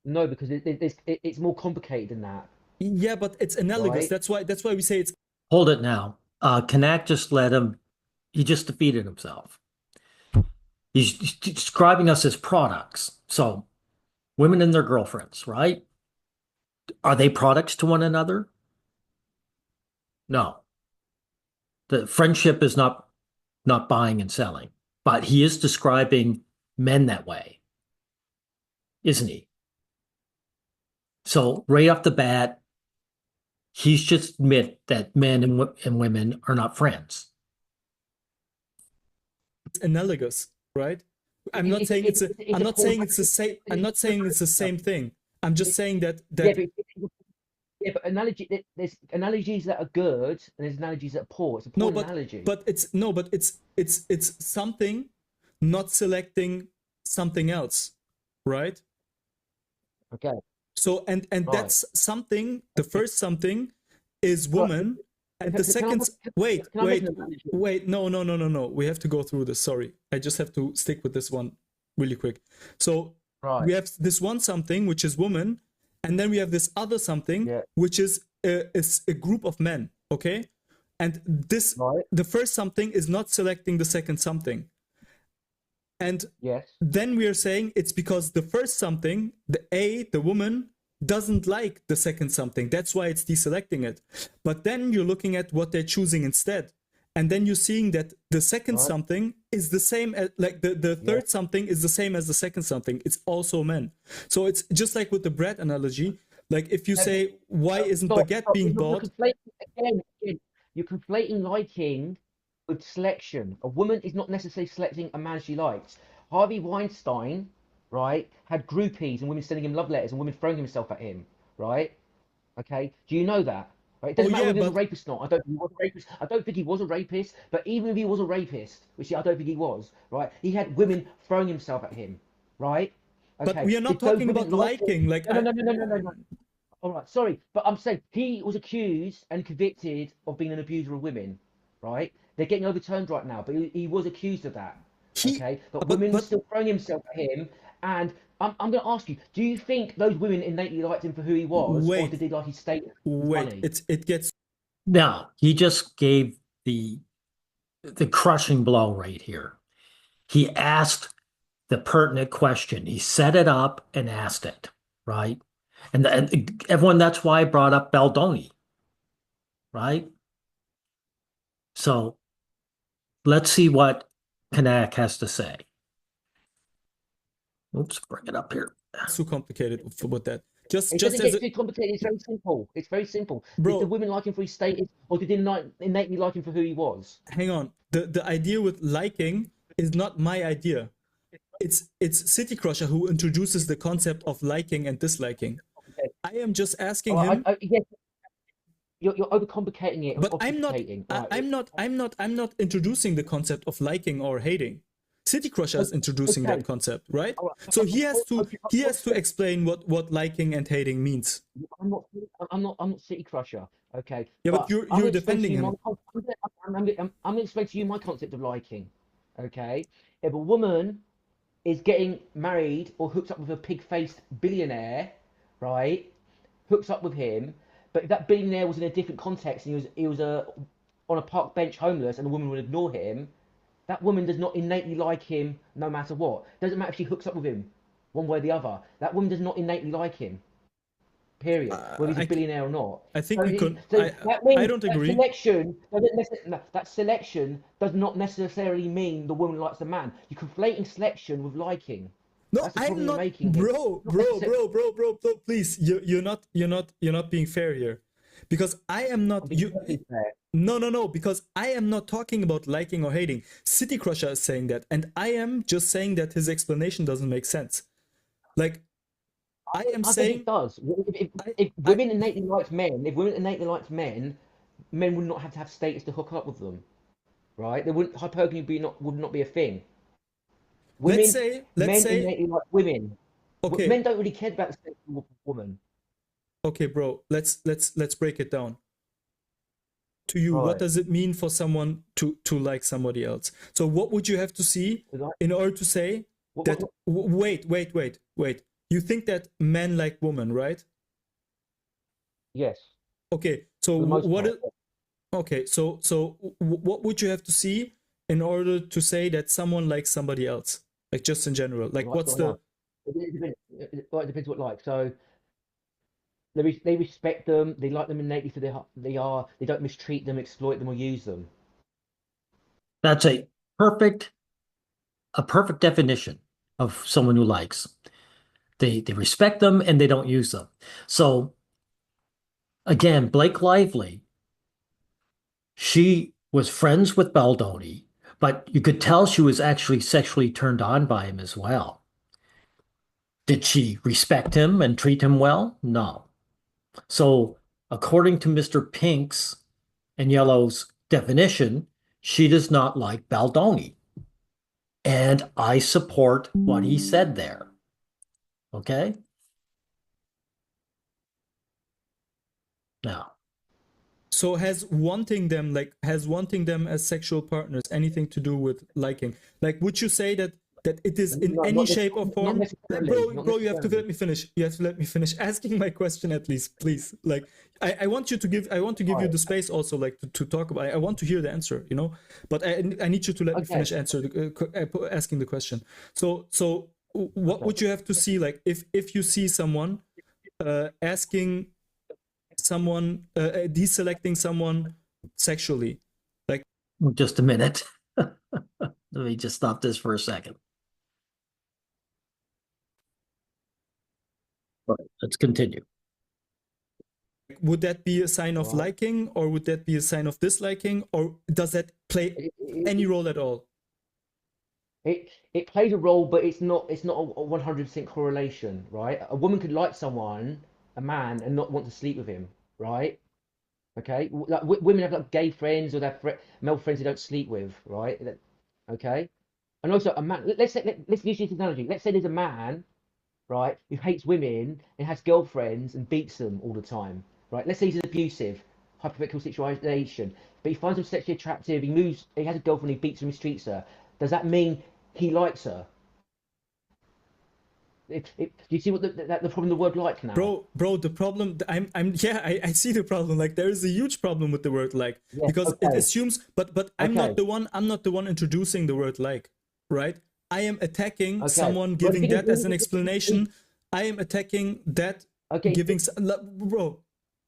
No, because it's more complicated than that, Yeah, but it's analogous. right? That's why we say it's Hold it now. Kanack just let him, he just defeated himself. He's describing us as products. So women and their girlfriends, right? Are they products to one another? No. The friendship is not buying and selling, but he is describing men that way, isn't he? So right off the bat, he's just admit that men and women are not friends. analogous, right? I'm not saying It's I'm a not poor saying it's the same. I'm not saying it's the same thing. I'm just saying that yeah, that yeah, but there's analogies that are good and there's analogies that are poor. It's a no, poor analogy. but it's no, but it's something not selecting something else, right? Okay, So and right. that's something. The first something is Right. woman, and the Can I second. Wait, can I make wait, an analogy? wait. No, no, no, no, no. We have to go through this. Sorry, I just have to stick with this one really quick. So Right. we have this one something which is woman, and then we have this other something Yeah. which is a group of men. Okay, and this Right. the first something is not selecting the second something, and Yes. then we are saying it's because the first something, the woman, doesn't like the second something. That's why it's deselecting it. But then you're looking at what they're choosing instead. And then you're seeing that the second Right. something is the same as, like the Yeah. third something is the same as the second something. It's also men. So it's just like with the bread analogy. Like if you No, say, why isn't stop. baguette Stop. being You're bought? conflating again. You're conflating liking with selection. A woman is not necessarily selecting a man she likes. Harvey Weinstein, right, had groupies and women sending him love letters and women throwing himself at him, right? Okay, do you know that? Right? It Oh doesn't matter yeah, whether he was a but rapist or not. I don't think he was a rapist. I don't think he was a rapist. But even if he was a rapist, which I don't think he was, right? He had women throwing himself at him, right? we Okay, are not did those talking women about like him? liking. Like No, no, no, no, no, no, no, no. All right, sorry, but I'm saying he was accused and convicted of being an abuser of women, right? They're getting overturned right now, but he was accused of that. he Okay, but but women were but still throwing himself at him, and I'm going to ask you: do you think those women innately liked him for who he was, or did wait, they like his status, his wait. money? It gets Now, he just gave the crushing blow right here. He asked the pertinent question. He set it up and asked it, right? And everyone, that's why I brought up Baldoni, right? So let's see what Kanack has to say. Oops, bring it up here. too complicated with that. Just It just doesn't as get a too complicated. It's very simple. It's very simple. Did the bro, women like him for his status, or did they innately like him for who he was? hang on. The idea with liking is not my idea. It's City Crusher who introduces the concept of liking and disliking. Okay. I am just asking All right, him, yes, you're overcomplicating it, but obfuscating. All right. I'm not introducing the concept of liking or hating. City Crusher is introducing that Okay. concept, right? All So right. he has to explain what liking and hating means. I'm not, I'm not City Crusher, okay? Yeah, but But I'm you're going to explain to defending you him. I'm going to explain to you my concept of liking, okay? If a woman is getting married or hooks up with a pig-faced billionaire, right? Hooks up with him, but if that billionaire was in a different context and he was on a park bench homeless and a woman would ignore him, that woman does not innately like him no matter what. Doesn't matter if she hooks up with him one way or the other. That woman does not innately like him. Period. Whether he's a I billionaire or not. I think So, we could. so that I means don't agree. that selection does not necessarily mean the woman likes the man. You're conflating selection with liking. No, That's the I'm problem you're not, making here. Not necessarily. bro. Please, you're not being fair here, because I am not I'm being you. perfectly fair. No, no, no, because I am not talking about liking or hating. City Crusher is saying that, and I am just saying that his explanation doesn't make sense. Like I am I bet it saying does. I If I women innately liked men, if women innately liked men, men would not have to have status to hook up with them, right? They wouldn't hypergamy would not be a thing. let's Women, say let's men say innately like women. okay, Men don't really care about the sex of a woman, okay, bro. Let's break it down. To you, what right? does it mean for someone to like somebody else? So what would you have to see Like, in order to say that wait, you think that men like women, right? yes, Okay, so for the most what part. is okay, so what would you have to see in order to say that someone likes somebody else, like just in general, Or like like what's someone the else. It depends what like. So they respect them. They like them innately for they are. They don't mistreat them, exploit them, or use them. That's perfect, a perfect definition of someone who likes. They respect them and they don't use them. So again, Blake Lively, she was friends with Baldoni, but you could tell she was actually sexually turned on by him as well. Did she respect him and treat him well? No. So, according to Mr. Pink's and Yellow's definition, she does not like Baldoni. And I support what he said there. Okay? Now, so has wanting them as sexual partners anything to do with liking? Like, would you say that it is in any shape or Not form? necessarily. Bro, Not bro, you have to necessarily. let me finish. You have to let me finish asking my question at least, please. Like, I want you to give, I want to give you Right. the space also, like to talk about. I want to hear the answer, you know. But I need you to let me Okay. finish asking the question. So what Okay. would you have to see, like, if you see someone asking someone deselecting someone sexually, like just a minute. Let me just stop this for a second. All right, let's continue. would that be a sign of Right. liking or would that be a sign of disliking, or does that play It, any it, role at all? it plays a role, but it's not a 100% correlation, right? A woman could like someone, a man, and not want to sleep with him, right? Okay. Like women have like gay friends or their male friends they don't sleep with, right? Okay. And also a man. Let's use this analogy. Let's say there's a man, right, who hates women and has girlfriends and beats them all the time, right? Let's say he's abusive, hypothetical situation, but he finds them sexually attractive. He has a girlfriend, he beats her, mistreats her. Does that mean he likes her? Do you see what the problem the word like now? Bro, the problem, I'm yeah, I see the problem. Like, there is a huge problem with the word like, Yes. because it Okay. assumes, but Okay. I'm not the one introducing the word like, right? I am attacking Okay. someone Well, the giving thing is, that as an explanation. I am attacking that, okay, giving bro,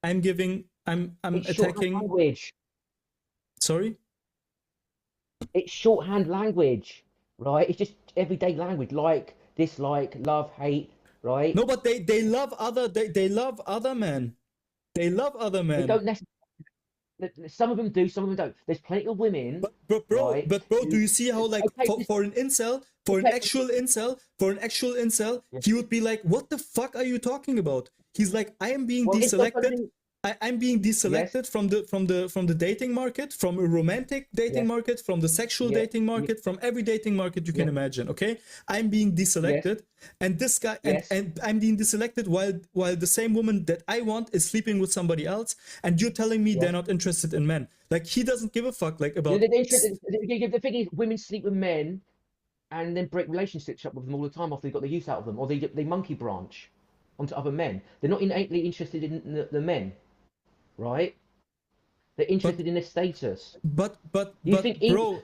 I'm it's shorthand attacking. language. Sorry. It's shorthand language, right? It's just everyday language, like, dislike, love, hate, right? No, but they love other men. They love other They men. don't necessarily. Some of them do, some of them don't. There's plenty of women, right? But do Who, you see how, like, okay, for an incel, okay, for an actual incel, yeah. he would be like, "What the fuck are you talking about?" He's like, "I am being Well, it's not deselected. something. I'm being Yes, deselected from the dating market, from a romantic dating yes, market, from the sexual yeah, dating yeah, market, from every dating market you can yes, imagine. Okay, I'm being yes, deselected, and this guy yes. and I'm being deselected while the same woman that I want is sleeping with somebody else, and you're telling me they're Yes. not interested in men. Like, he doesn't give a fuck, like, The, about the, the, interest- the thing is, women sleep with men and then break relationships up with them all the time after they got the use out of them, or they monkey branch onto other men. They're not innately interested in the men, right? They're but interested in their status. Do you think? bro,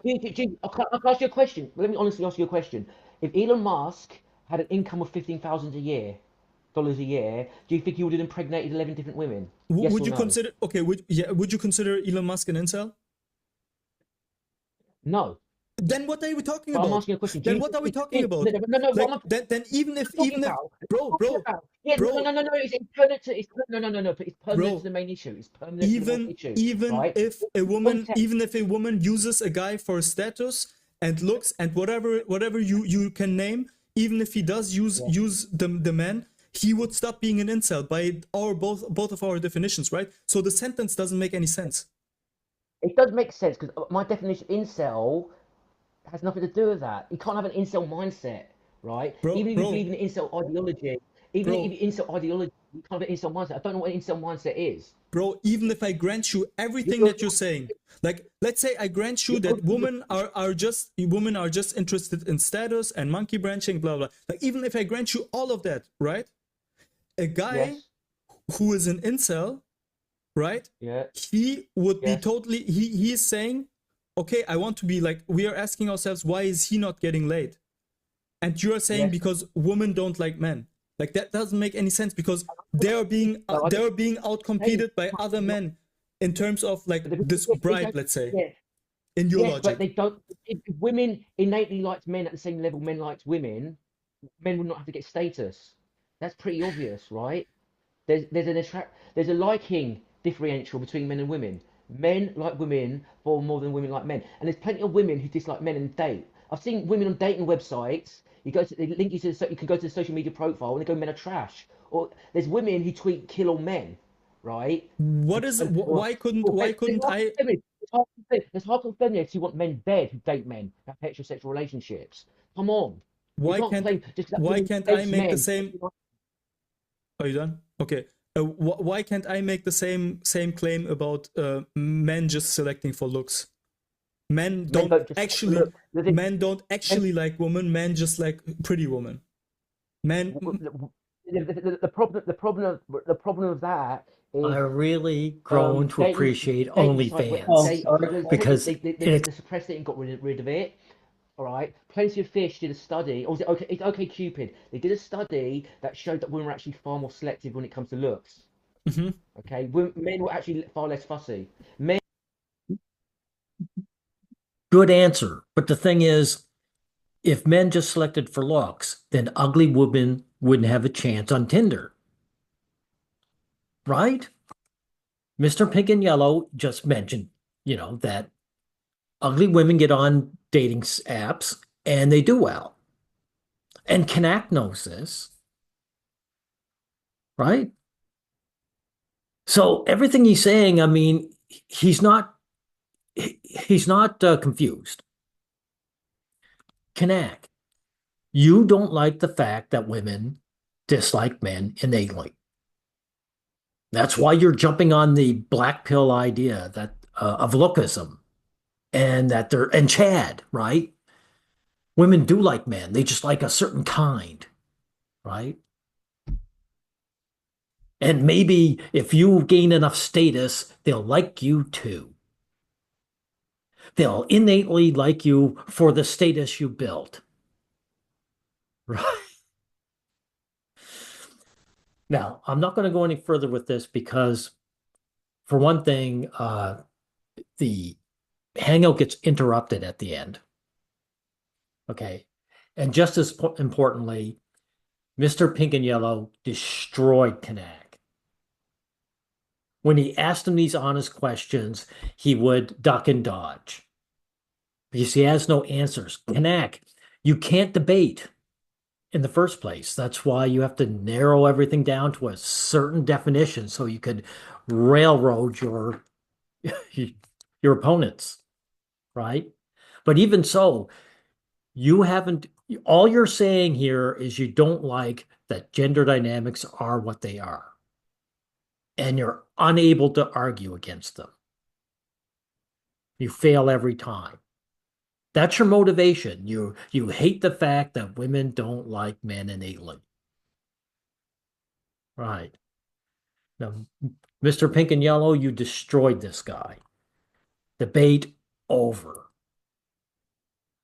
I'll ask you a question. Let me honestly ask you a question. If Elon Musk had an income of 15,000 a year, dollars a year, do you think he would have impregnated 11 different women? Yes would or you no? consider, okay, would you consider Elon Musk an incel? No. Then what are we talking But I'm about? asking a question. Do Then you what are we think? talking about? No. What Like, then I'm talking about? I'm talking bro, about. Yeah. bro, No. It's permanent. No. But it's permanent to bro, the main issue. It's permanent to the main issue, right? Context. even if a woman uses a guy for status and looks and whatever you can name, even if he does Yeah. use the man, he would stop being an incel by our both of our definitions, right? So the sentence doesn't make any sense. It does make sense because my definition incel has nothing to do with that. You can't have an incel mindset, right? Bro, Even if you believe bro, in incel ideology, even if bro, you incel ideology, you can't have an incel mindset. I don't know what an incel mindset is. bro, even if I grant you everything You're, that you're saying, like let's say I grant you you're, that women are just interested in status and monkey branching, blah blah. Like even if I grant you all of that, right? A guy yes, who is an incel, right? yeah, He would be yes, totally he's saying, okay, I want to be like, we are asking ourselves, why is he not getting laid? And you are saying yes. because women don't like men. Like that doesn't make any sense because No, I they're being think, outcompeted by other men in terms of like but this they bribe, don't, let's say, yeah, in your yes, but logic. they don't. If women innately liked men at the same level men liked women, men would not have to get status. That's pretty obvious, right? There's a liking differential between men and women. Men like women far more than women like men, and there's plenty of women who dislike men and date. I've seen women on dating websites. They link you to you can go to the social media profile and they go men are trash. Or there's women who tweet kill all men, right? What is Or, why couldn't I there's half of feminists who want men dead who date men, have heterosexual relationships. Come on, you why can't can't claim just that why woman can't I dates make the men. same? Are you done? Okay. Why can't I make the same claim about men just selecting for looks? Men Men don't don't just actually look. The thing, men don't men, actually like women. Men just like pretty women. Men, the problem of that I is really grown to dating appreciate dating site where OnlyFans because they it suppressed it and got rid of it. All right, Plenty of Fish did a study, or was it okay? It's okay, Cupid. They did a study that showed that women were actually far more selective when it comes to looks. mhm. Okay, men were actually far less fussy. Men good answer. But the thing is, if men just selected for looks, then ugly women wouldn't have a chance on Tinder, right? Mr. Pink and Yellow just mentioned, that ugly women get on dating apps and they do well. And Kanack knows this, right? So everything he's saying, I mean, he's not he's not confused. Kanack, you don't like the fact that women dislike men innately. That's why you're jumping on the black pill idea that of lookism and that they're and Chad, right? Women do like men. They just like a certain kind, right? And maybe if you gain enough status, they'll like you too. They'll innately like you for the status you built. Right. Now, I'm not going to go any further with this because, for one thing, the hangout gets interrupted at the end. Okay. And just as importantly, Mr. Pink and Yellow destroyed Knack. When he asked him these honest questions, he would duck and dodge because he has no answers. Knack, you can't debate in the first place. That's why you have to narrow everything down to a certain definition so you could railroad your opponents, right? But even so, you haven't, all you're saying here is you don't like that gender dynamics are what they are, and you're unable to argue against them. You fail every time. That's your motivation. You hate the fact that women don't like men innately. Right. Now, Mr. Pink and Yellow, you destroyed this guy. Debate over.